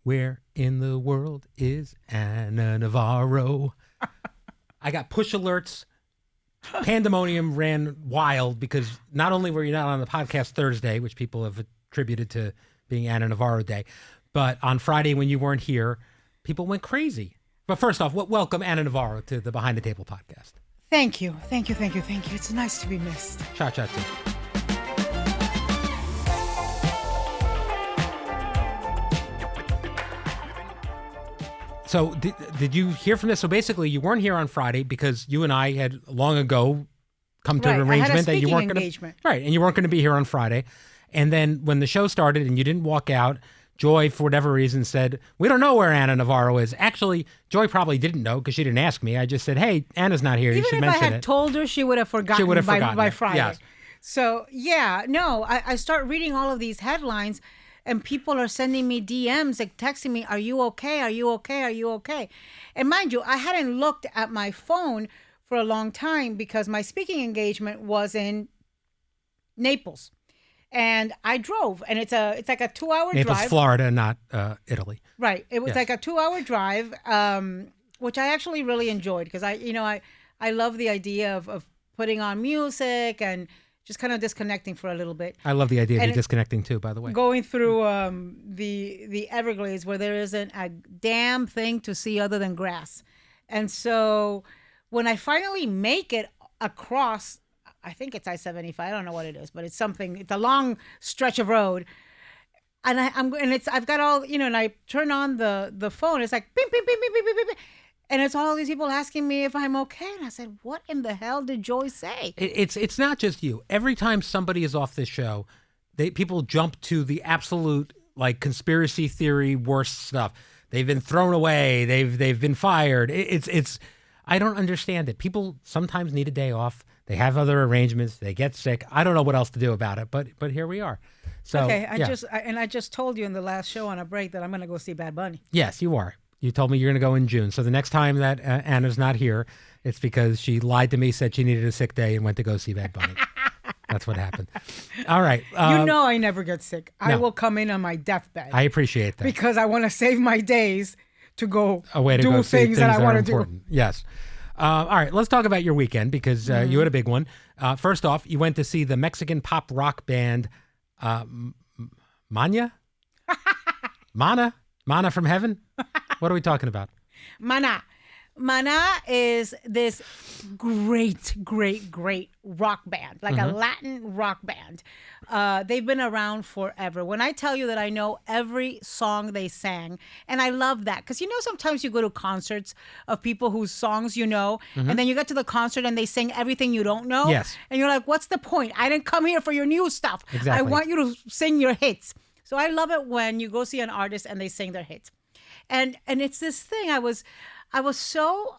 Where in the world is Anna Navarro? I got push alerts. Pandemonium ran wild because not only were you not on the podcast Thursday, which people have attributed to being Anna Navarro Day, but on Friday when you weren't here, people went crazy. But first off, welcome Anna Navarro to the Behind the Table podcast. Thank you. It's nice to be missed. Cha-cha. So did you hear from this? So basically, you weren't here on Friday because you and I had long ago come to an arrangement that you weren't going to. Right, and you weren't going to be here on Friday. And then when the show started and you didn't walk out, Joy, for whatever reason, said, "We don't know where Anna Navarro is." Actually, Joy probably didn't know because she didn't ask me. I just said, "Hey, Anna's not here. You should mention it." Even if I had told her, she would have forgotten, by Friday. Yes. So, I start reading all of these headlines, and people are sending me DMs, like texting me, "Are you okay? Are you okay? Are you okay?" And mind you, I hadn't looked at my phone for a long time because my speaking engagement was in Naples. And I drove, and it's like a 2-hour drive. Naples, Florida, not Italy. Right. It was like a 2-hour drive, which I actually really enjoyed because I love the idea of putting on music and just kind of disconnecting for a little bit. I love the idea of you disconnecting too, by the way. Going through the Everglades where there isn't a damn thing to see other than grass. And so when I finally make it across, I think it's I-75. I don't know what it is, but it's something. It's a long stretch of road, and I've got all and I turn on the phone. It's like beep beep beep beep beep beep beep, and it's all these people asking me if I'm okay. And I said, "What in the hell did Joy say?" It's not just you. Every time somebody is off this show, people jump to the absolute like conspiracy theory worst stuff. They've been thrown away. They've been fired. It's I don't understand it. People sometimes need a day off. They have other arrangements. They get sick. I don't know what else to do about it, but here we are. So okay, I just told you in the last show on a break that I'm going to go see Bad Bunny. Yes, you are. You told me you're going to go in June. So the next time that Anna's not here, it's because she lied to me, said she needed a sick day, and went to go see Bad Bunny. That's what happened. All right. I never get sick. No. I will come in on my deathbed. I appreciate that because I want to save my days to go do things that I want to do. Yes. All right, let's talk about your weekend because you had a big one. First off, you went to see the Mexican pop rock band Maná? Maná from Heaven? What are we talking about? Maná. Maná is this great rock band, like a Latin rock band. They've been around forever. When I tell you that I know every song they sang, and I love that because sometimes you go to concerts of people whose songs and then you get to the concert and they sing everything you don't know. Yes. And you're like, what's the point? I didn't come here for your new stuff. Exactly. I want you to sing your hits. So I love it when you go see an artist and they sing their hits. And it's this thing I was so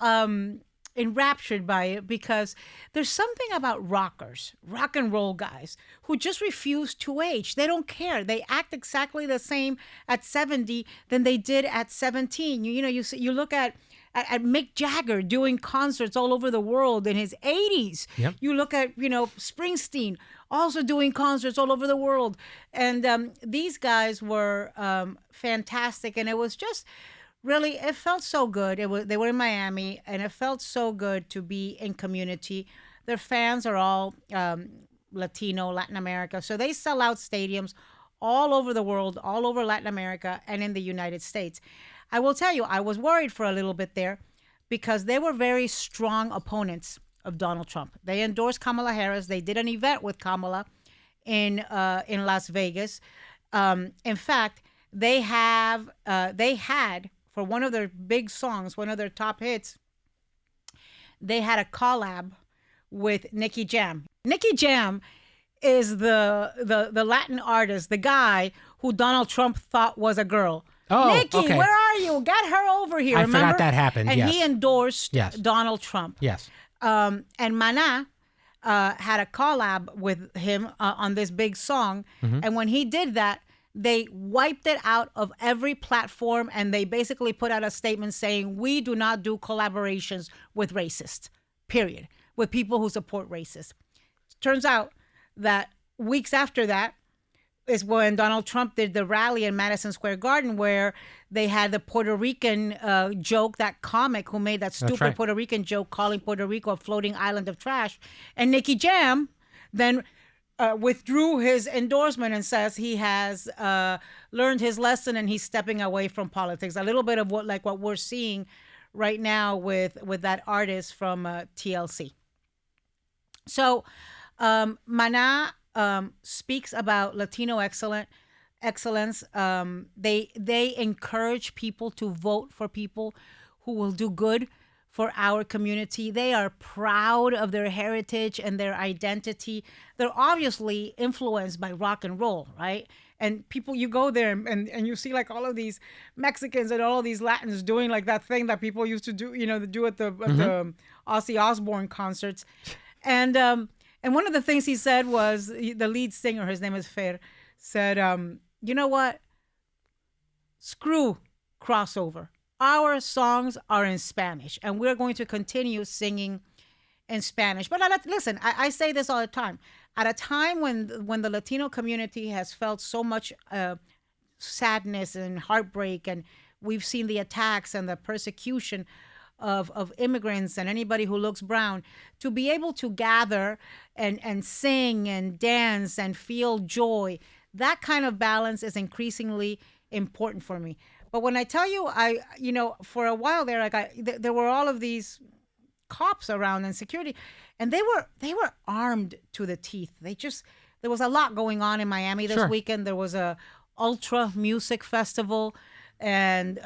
enraptured by it because there's something about rockers, rock and roll guys, who just refuse to age. They don't care. They act exactly the same at 70 than they did at 17. You look at Mick Jagger doing concerts all over the world in his 80s. Yep. You look at, Springsteen also doing concerts all over the world. And these guys were fantastic. And it was just really, it felt so good. They were in Miami, and it felt so good to be in community. Their fans are all Latino, Latin America. So they sell out stadiums all over the world, all over Latin America and in the United States. I will tell you, I was worried for a little bit there because they were very strong opponents of Donald Trump. They endorsed Kamala Harris. They did an event with Kamala in Las Vegas. In fact, they had for one of their big songs, one of their top hits, they had a collab with Nicky Jam. Nicky Jam is the Latin artist, the guy who Donald Trump thought was a girl. Oh, Nicky, okay. Where are you? Get her over here. I remember? forgot that happened. And yes. he endorsed Yes. Donald Trump. Yes. And Maná had a collab with him on this big song. Mm-hmm. And when he did that, they wiped it out of every platform, and they basically put out a statement saying, we do not do collaborations with racists, period, with people who support racists. Turns out that weeks after that, is when Donald Trump did the rally in Madison Square Garden, where they had the Puerto Rican joke, that comic who made that stupid right. Puerto Rican joke calling Puerto Rico a floating island of trash. And Nicky Jam then withdrew his endorsement and says he has learned his lesson and he's stepping away from politics. A little bit of what we're seeing right now with that artist from TLC. So Maná speaks about Latino excellence. They encourage people to vote for people who will do good for our community. They are proud of their heritage and their identity. They're obviously influenced by rock and roll, right? And people, you go there and you see like all of these Mexicans and all of these Latins doing like that thing that people used to do, do at the Ozzy Osbourne concerts. And one of the things he said was, the lead singer, his name is Fer, said, you know what? Screw crossover. Our songs are in Spanish, and we're going to continue singing in Spanish. But listen, I say this all the time. At a time when the Latino community has felt so much sadness and heartbreak, and we've seen the attacks and the persecution of immigrants and anybody who looks brown, to be able to gather and sing and dance and feel joy, that kind of balance is increasingly important for me. But when I tell you, for a while there, there were all of these cops around and security, and they were armed to the teeth. There was a lot going on in Miami this weekend. There was a ultra music festival, and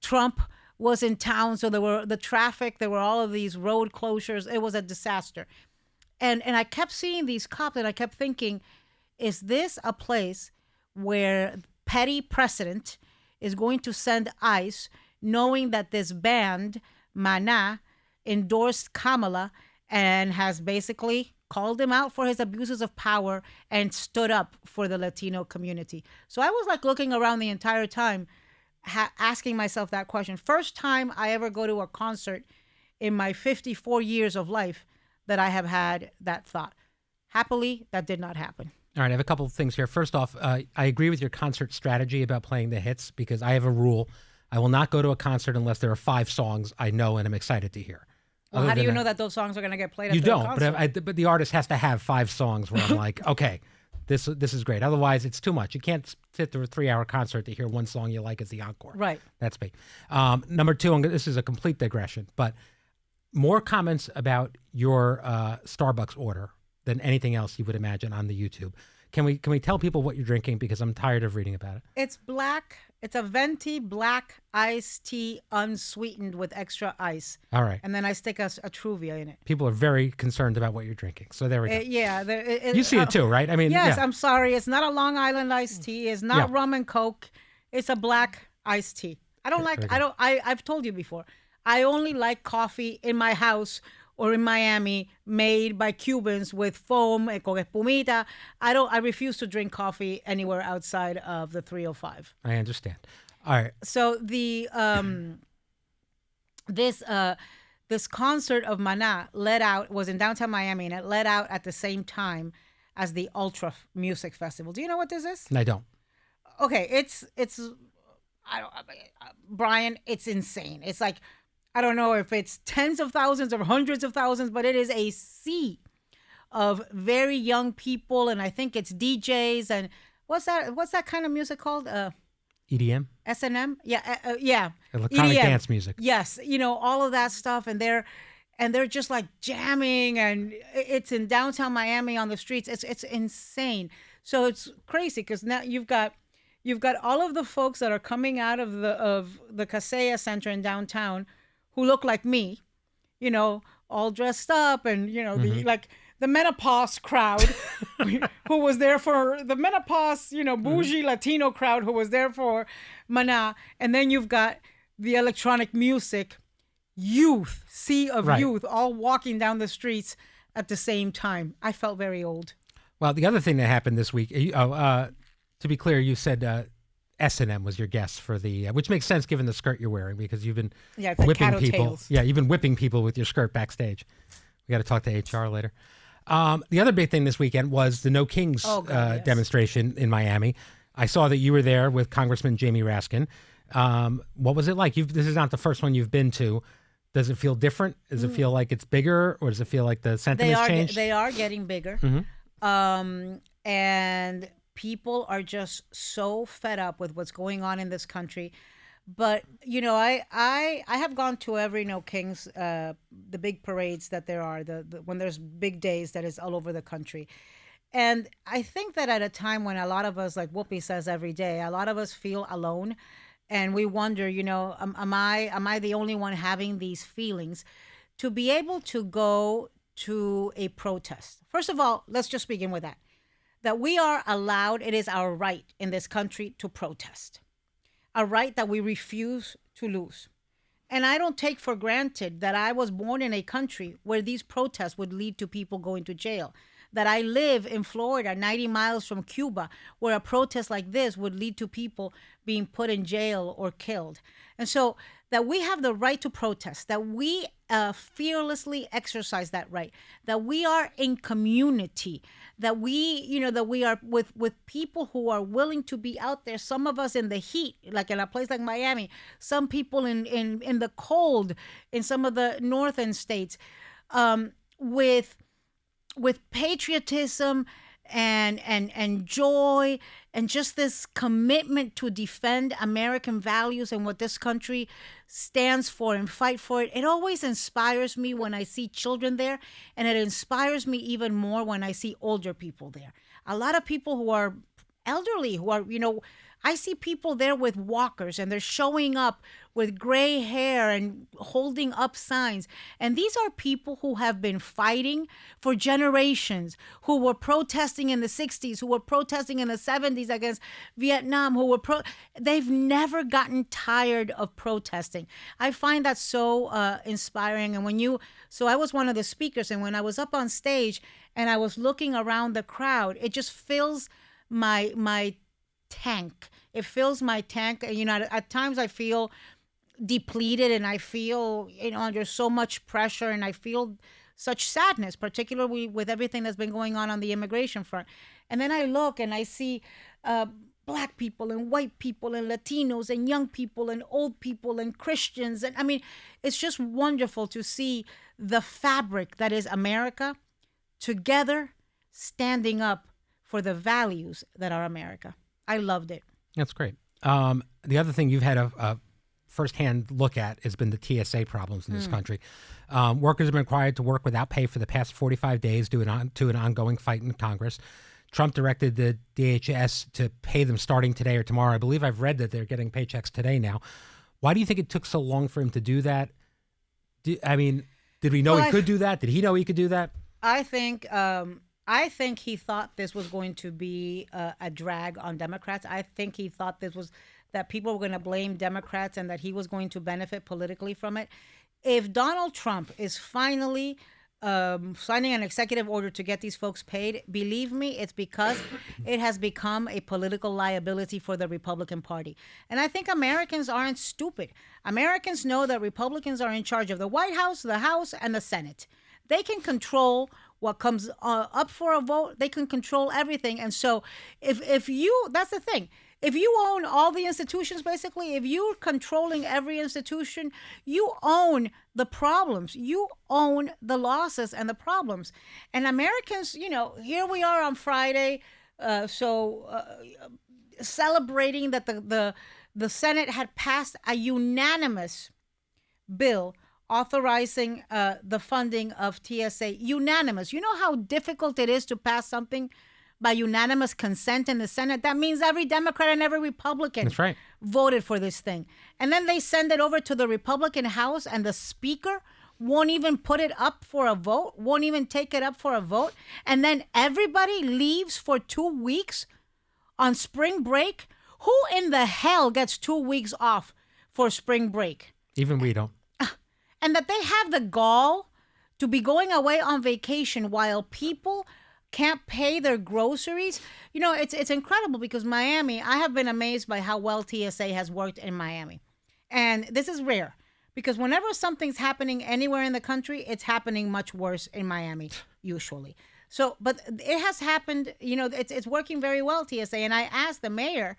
Trump was in town, so there were all of these road closures. It was a disaster. And I kept seeing these cops, and I kept thinking, is this a place where petty president is going to send ICE, knowing that this band, Maná, endorsed Kamala and has basically called him out for his abuses of power and stood up for the Latino community? So I was like looking around the entire time, asking myself that question. First time I ever go to a concert in my 54 years of life that I have had that thought. Happily, that did not happen. All right, I have a couple of things here. First off, I agree with your concert strategy about playing the hits, because I have a rule. I will not go to a concert unless there are 5 songs I know and I'm excited to hear. Well, how do you know that those songs are going to get played at the concert? You don't, but the artist has to have 5 songs where I'm like, okay, this is great. Otherwise, it's too much. You can't sit through a 3-hour concert to hear one song you like as the encore. Right. That's me. Number 2, this is a complete digression, but more comments about your Starbucks order than anything else you would imagine on the YouTube. Can we tell people what you're drinking, because I'm tired of reading about it? It's black. It's a venti black iced tea, unsweetened with extra ice. All right. And then I stick a Truvia in it. People are very concerned about what you're drinking. So there we go. Yeah. You see it too, right? I mean, yes, yeah. I'm sorry. It's not a Long Island iced tea. It's not rum and Coke. It's a black iced tea. I've told you before. I only like coffee in my house or in Miami made by Cubans with foam, con espumita. I refuse to drink coffee anywhere outside of the 305. I understand. All right. So the this concert of Maná was in downtown Miami, and it let out at the same time as the Ultra Music Festival. Do you know what this is? I don't. Okay, it's Brian, it's insane. It's like, I don't know if it's tens of thousands or hundreds of thousands, but it is a sea of very young people, and I think it's DJs and what's that kind of music called? EDM? S&M? Yeah. Electronic EDM. dance music. Yes, all of that stuff, and they're just like jamming, and it's in downtown Miami on the streets. It's insane. So it's crazy because now you've got all of the folks that are coming out of the Casella Center in downtown who look like me, all dressed up, and the menopause crowd who was there for the menopause, bougie Latino crowd who was there for Maná, and then you've got the electronic music sea of youth all walking down the streets at the same time. I felt very old. Well, the other thing that happened this week, to be clear, you said S&M was your guess for the, which makes sense given the skirt you're wearing, because you've been it's like whipping cattle people. tails. Yeah, you've been whipping people with your skirt backstage. We got to talk to HR later. The other big thing this weekend was the No Kings Yes. demonstration in Miami. I saw that you were there with Congressman Jamie Raskin. What was it like? This is not the first one you've been to. Does it feel different? Does it feel like it's bigger, or does it feel like the sentiment's changed? They are getting bigger. And people are just so fed up with what's going on in this country. But I have gone to every No Kings, the big parades that there are, the when there's big days that is all over the country. And I think that at a time when a lot of us, like Whoopi says every day, a lot of us feel alone, and we wonder, am I the only one having these feelings? To be able to go to a protest. First of all, let's just begin with that we are allowed, it is our right in this country to protest, a right that we refuse to lose. And I don't take for granted that I was born in a country where these protests would lead to people going to jail, that I live in Florida, 90 miles from Cuba, where a protest like this would lead to people being put in jail or killed. And so that we have the right to protest, that we fearlessly exercise that right, that we are in community, that we are with people who are willing to be out there. Some of us in the heat, like in a place like Miami, some people in the cold in some of the northern states, with patriotism and joy and just this commitment to defend American values and what this country stands for and fight for it. It always inspires me when I see children there, and it inspires me even more when I see older people there. A lot of people who are elderly, who are, I see people there with walkers, and they're showing up with gray hair and holding up signs. And these are people who have been fighting for generations, who were protesting in the 60s, who were protesting in the 70s against Vietnam, they've never gotten tired of protesting. I find that so inspiring. And so I was one of the speakers, and when I was up on stage and I was looking around the crowd, it just fills my tank. It fills my tank. At times I feel depleted, and I feel under so much pressure, and I feel such sadness, particularly with everything that's been going on the immigration front. And then I look and I see Black people and white people and Latinos and young people and old people and Christians. And I mean, it's just wonderful to see the fabric that is America together, standing up for the values that are America. I loved it. That's great. The other thing you've had a firsthand look at has been the TSA problems in this country. Workers have been required to work without pay for the past 45 days due to an ongoing fight in Congress. Trump directed the DHS to pay them starting today or tomorrow. I believe I've read that they're getting paychecks today now. Why do you think it took so long for him to do that? Did we know he could do that? Did he know he could do that? I think he thought this was going to be a drag on Democrats. I think he thought that people were going to blame Democrats and that he was going to benefit politically from it. If Donald Trump is finally signing an executive order to get these folks paid, believe me, it's because it has become a political liability for the Republican Party. And I think Americans aren't stupid. Americans know that Republicans are in charge of the White House, the House, and the Senate. They can control what comes up for a vote. They can control everything. And so that's the thing. If you own all the institutions, basically, if you're controlling every institution, you own the problems. You own the losses and the problems. And Americans, here we are on Friday, celebrating that the Senate had passed a unanimous bill authorizing the funding of TSA. Unanimous. You know how difficult it is to pass something by unanimous consent in the Senate? That means every Democrat and every Republican That's right. voted for this thing. And then they send it over to the Republican House, and the Speaker won't even put it up for a vote, won't even take it up for a vote. And then everybody leaves for 2 weeks on spring break. Who in the hell gets 2 weeks off for spring break? Even we don't. And that they have the gall to be going away on vacation while people can't pay their groceries. It's incredible, because Miami, I have been amazed by how well TSA has worked in Miami. And this is rare, because whenever something's happening anywhere in the country, it's happening much worse in Miami, usually. So, but it has happened. It's working very well, TSA. And I asked the mayor.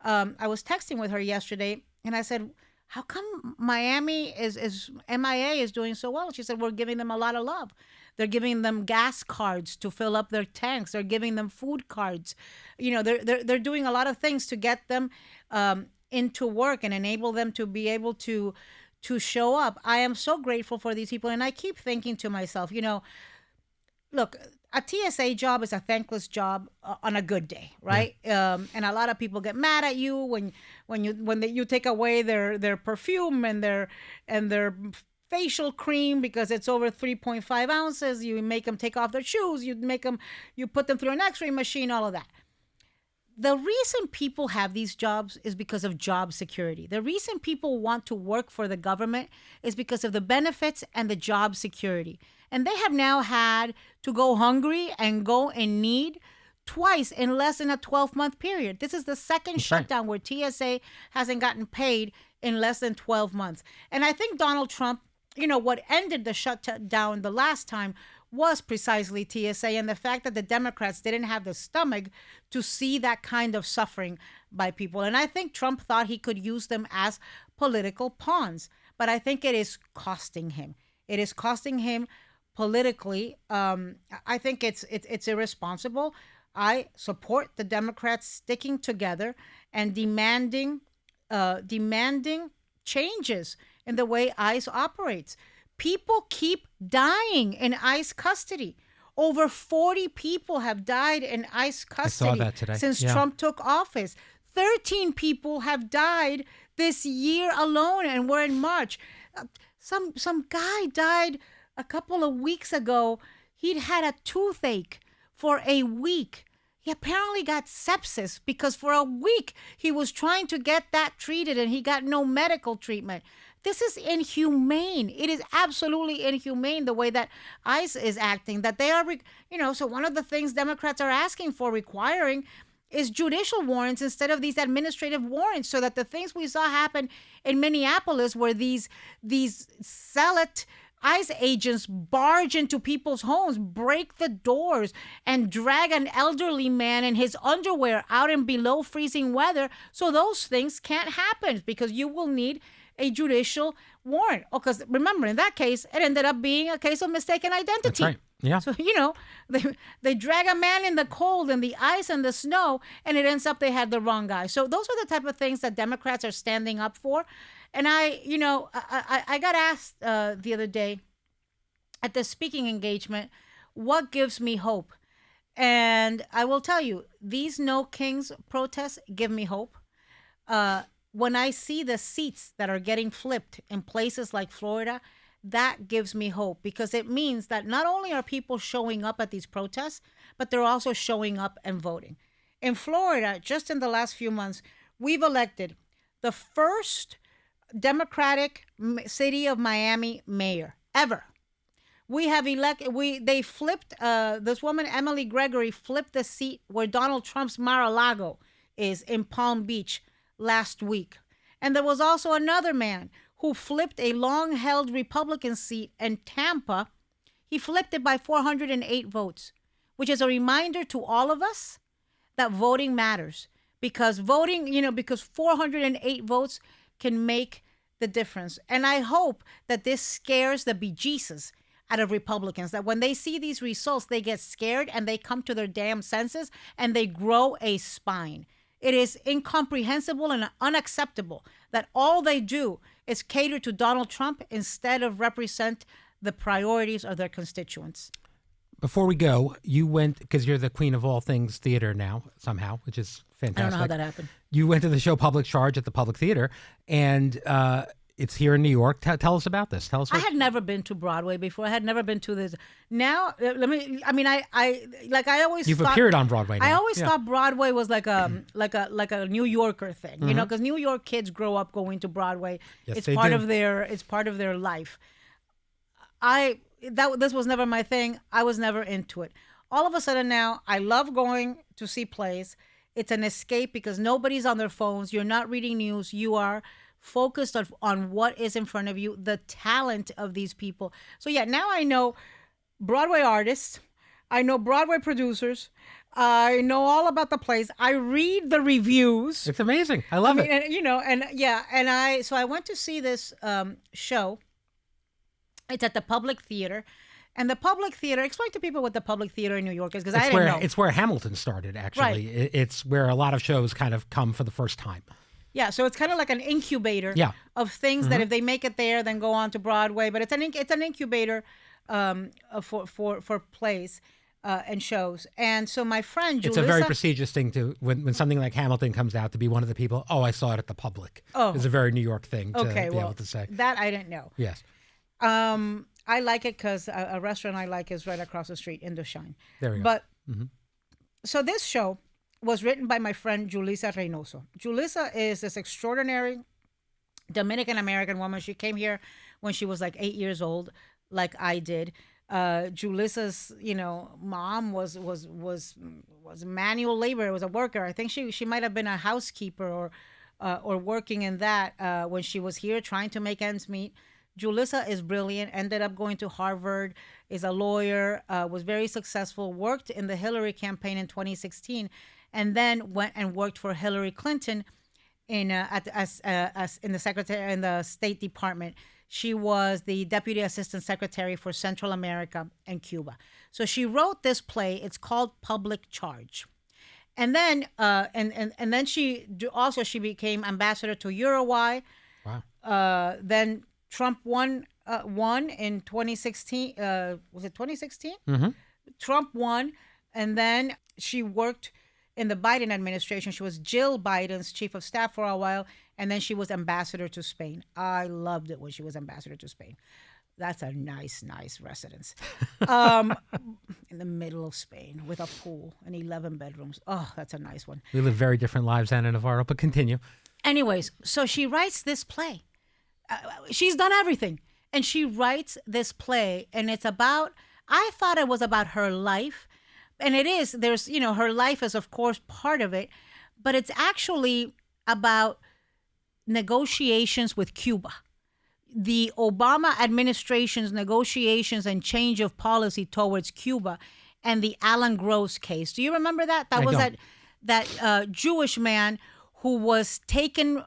I was texting with her yesterday, and I said, "How come Miami is MIA is doing so well?" She said, "We're giving them a lot of love. They're giving them gas cards to fill up their tanks. They're giving them food cards. They're doing a lot of things to get them into work and enable them to be able to show up." I am so grateful for these people, and I keep thinking to myself, look, a TSA job is a thankless job on a good day, right? And a lot of people get mad at you when you take away their perfume and their facial cream because it's over 3.5 ounces. You make them take off their shoes. You put them through an X-ray machine. All of that. The reason people have these jobs is because of job security. The reason people want to work for the government is because of the benefits and the job security. And they have now had to go hungry and go in need twice in less than a 12-month period. This is the second shutdown where TSA hasn't gotten paid in less than 12 months. And I think Donald Trump, what ended the shutdown the last time was precisely TSA and the fact that the Democrats didn't have the stomach to see that kind of suffering by people. And I think Trump thought he could use them as political pawns. But I think it is costing him. It is costing him politically. I think it's irresponsible. I support the Democrats sticking together and demanding changes in the way ICE operates. People keep dying in ICE custody. Over 40 people have died in ICE custody I saw that today. Since Trump took office. 13 people have died this year alone, and we're in March. Some guy died a couple of weeks ago. He'd had a toothache for a week. He apparently got sepsis because for a week he was trying to get that treated and he got no medical treatment. This is inhumane. It is absolutely inhumane the way that ICE is acting, that they are, so one of the things Democrats are asking for, requiring, is judicial warrants instead of these administrative warrants, so that the things we saw happen in Minneapolis where these zealot ICE agents barge into people's homes, break the doors, and drag an elderly man in his underwear out in below freezing weather. So those things can't happen because you will need a judicial warrant. Oh, because remember, in that case, it ended up being a case of mistaken identity. That's right. Yeah. So, they drag a man in the cold and the ice and the snow, and it ends up they had the wrong guy. So those are the type of things that Democrats are standing up for. And I got asked the other day at the speaking engagement, what gives me hope? And I will tell you, these No Kings protests give me hope. When I see the seats that are getting flipped in places like Florida, that gives me hope, because it means that not only are people showing up at these protests, but they're also showing up and voting. In Florida, just in the last few months, we've elected the first Democratic city of Miami mayor ever. We have they flipped, this woman, Emily Gregory, flipped the seat where Donald Trump's Mar-a-Lago is in Palm Beach last week. And there was also another man who flipped a long-held Republican seat in Tampa. He flipped it by 408 votes, which is a reminder to all of us that voting matters. Because because 408 votes can make the difference. And I hope that this scares the bejesus out of Republicans, that when they see these results, they get scared and they come to their damn senses and they grow a spine. It is incomprehensible and unacceptable that all they do is cater to Donald Trump instead of represent the priorities of their constituents. Before we go, you went, because you're the queen of all things theater now, somehow, which is fantastic. I don't know how that happened. You went to the show Public Charge at the Public Theater, and it's here in New York. Tell us about this. Tell us. I had never been to Broadway before. I had never been to this. Now, I always You've thought, appeared on Broadway now. I always thought Broadway was like a New Yorker thing, because New York kids grow up going to Broadway. Yes, it's they part do. of their life. This was never my thing. I was never into it. All of a sudden now, I love going to see plays. It's an escape because nobody's on their phones. You're not reading news. You are focused on what is in front of you, the talent of these people. So yeah, now I know Broadway artists. I know Broadway producers. I know all about the plays. I read the reviews. It's amazing. I love it. And, so I went to see this show. It's at the Public Theater. And the Public Theater, explain to people what the Public Theater in New York is, because I didn't know. It's where Hamilton started, actually. Right. It's where a lot of shows kind of come for the first time. Yeah, so it's kind of like an incubator of things that if they make it there, then go on to Broadway. But it's an incubator for plays and shows. And so my friend Julissa... It's a very prestigious thing to, when something like Hamilton comes out, to be one of the people, I saw it at the Public. Oh. It's a very New York thing to be able to say. That I didn't know. Yes. I like it because a restaurant I like is right across the street, Indochine. There we go. But so this show was written by my friend Julissa Reynoso. Julissa is this extraordinary Dominican American woman. She came here when she was like 8 years old, like I did. Julissa's, mom was manual labor. Was a worker. I think she might have been a housekeeper or working in that when she was here trying to make ends meet. Julissa is brilliant, ended up going to Harvard, is a lawyer, was very successful, worked in the Hillary campaign in 2016, and then went and worked for Hillary Clinton in the State Department. She was the Deputy Assistant Secretary for Central America and Cuba. So she wrote this play. It's called Public Charge. And then and then she became ambassador to Uruguay. Wow. Then Trump won in 2016. Was it 2016? Mm-hmm. Trump won, and then she worked in the Biden administration. She was Jill Biden's chief of staff for a while, and then she was ambassador to Spain. I loved it when she was ambassador to Spain. That's a nice residence. In the middle of Spain with a pool and 11 bedrooms. Oh, that's a nice one. We live very different lives, Anna Navarro, but continue. Anyways, so she writes this play. She's done everything. And she writes this play, and it's about, I thought it was about her life. And it is. There's, her life is, of course, part of it. But it's actually about negotiations with Cuba. The Obama administration's negotiations and change of policy towards Cuba, and the Alan Gross case. Do you remember that? That was that Jewish man who was taken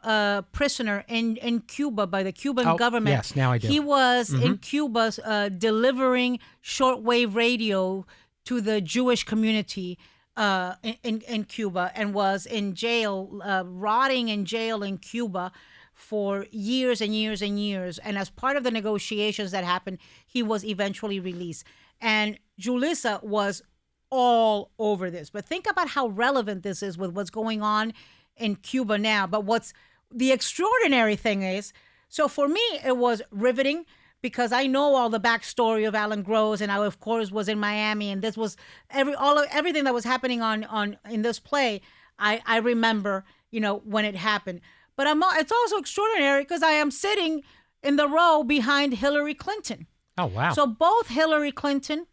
prisoner in Cuba by the Cuban government. Yes, now I do. He was in Cuba delivering shortwave radio to the Jewish community in Cuba, and was in jail, rotting in jail in Cuba for years and years and years. And as part of the negotiations that happened, he was eventually released. And Julissa was all over this. But think about how relevant this is with what's going on in Cuba now. But what's the extraordinary thing is, so for me, it was riveting because I know all the backstory of Alan Gross, and I, of course, was in Miami, and this was everything that was happening on in this play. I remember, when it happened. But it's also extraordinary because I am sitting in the row behind Hillary Clinton. Oh, wow. So both Hillary Clinton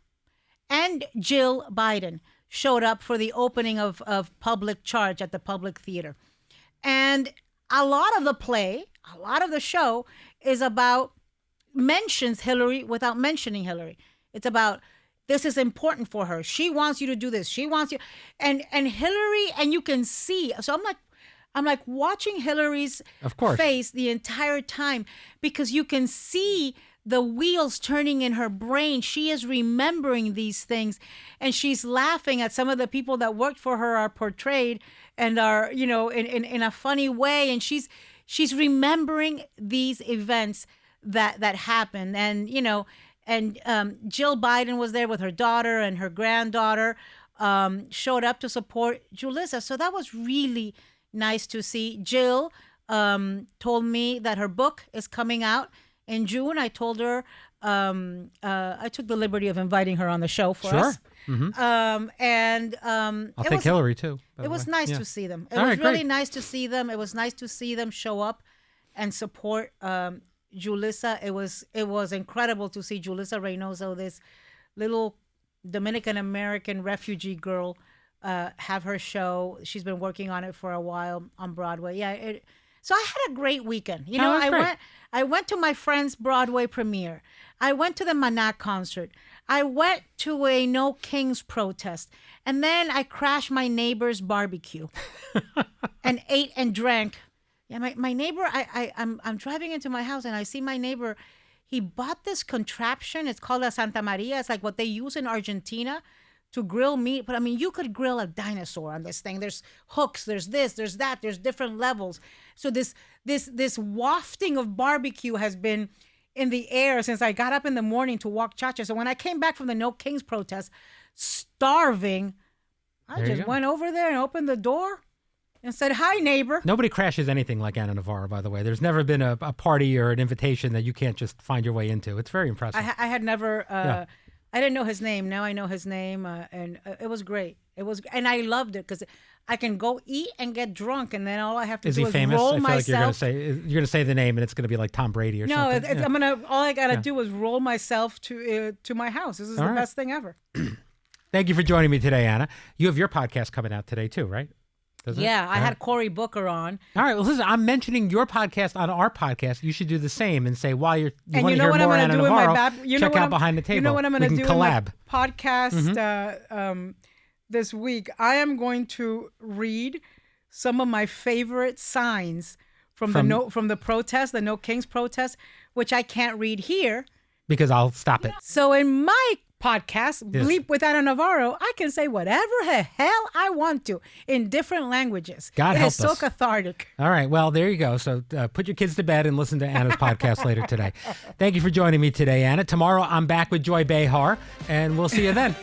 and Jill Biden showed up for the opening of Public Charge at the Public Theater. And a lot of the play, a lot of the show is about mentions Hillary without mentioning Hillary. It's about, this is important for her. She wants you to do this. She wants you. And Hillary, and you can see. So I'm like watching Hillary's face the entire time because you can see the wheels turning in her brain. She is remembering these things, and she's laughing at some of the people that worked for her are portrayed and are, in a funny way. And she's remembering these events that happened. And, Jill Biden was there with her daughter and her granddaughter, showed up to support Julissa. So that was really nice to see. Jill told me that her book is coming out in June. I told her, I took the liberty of inviting her on the show for us. Mm-hmm. I'll take Hillary too. It was nice to see them. It was really nice to see them. It was nice to see them show up and support Julissa. It was incredible to see Julissa Reynoso, this little Dominican American refugee girl, have her show. She's been working on it for a while on Broadway. Yeah. So I had a great weekend. I went to my friend's Broadway premiere. I went to the Maná concert. I went to a No Kings protest, and then I crashed my neighbor's barbecue and ate and drank. Yeah, my neighbor, I'm driving into my house and I see my neighbor. He bought this contraption. It's called a Santa Maria. It's like what they use in Argentina to grill meat. But I mean, you could grill a dinosaur on this thing. There's hooks, there's this, there's that, there's different levels. So this wafting of barbecue has been in the air since I got up in the morning to walk Chacha. So when I came back from the No Kings protest, starving, I just went over there and opened the door and said, "Hi, neighbor." Nobody crashes anything like Ana Navarro, by the way. There's never been a party or an invitation that you can't just find your way into. It's very impressive. I had never, I didn't know his name. Now I know his name, and it was great. And I loved it because I can go eat and get drunk, and then all I have to do is famous? roll I feel myself. like you're gonna say the name, and it's gonna be like Tom Brady or something. No, all I gotta do is roll myself to my house. This is the best thing ever. Thank you for joining me today, Anna. You have your podcast coming out today too, right? Yeah, I had Cory Booker on. All right, well, listen, I'm mentioning your podcast on our podcast. You should do the same and say while you want to know hear more Ana Navarro, check out I'm, Behind the Table. You know what I'm going to do collab. in my podcast this week? I am going to read some of my favorite signs from the protest, the No Kings protest, which I can't read here because I'll stop it. So in my podcast, Bleep with Ana Navarro, I can say whatever the hell I want to in different languages. God help us. It is so cathartic. All right. Well, there you go. So put your kids to bed and listen to Anna's podcast later today. Thank you for joining me today, Anna. Tomorrow I'm back with Joy Behar, and we'll see you then.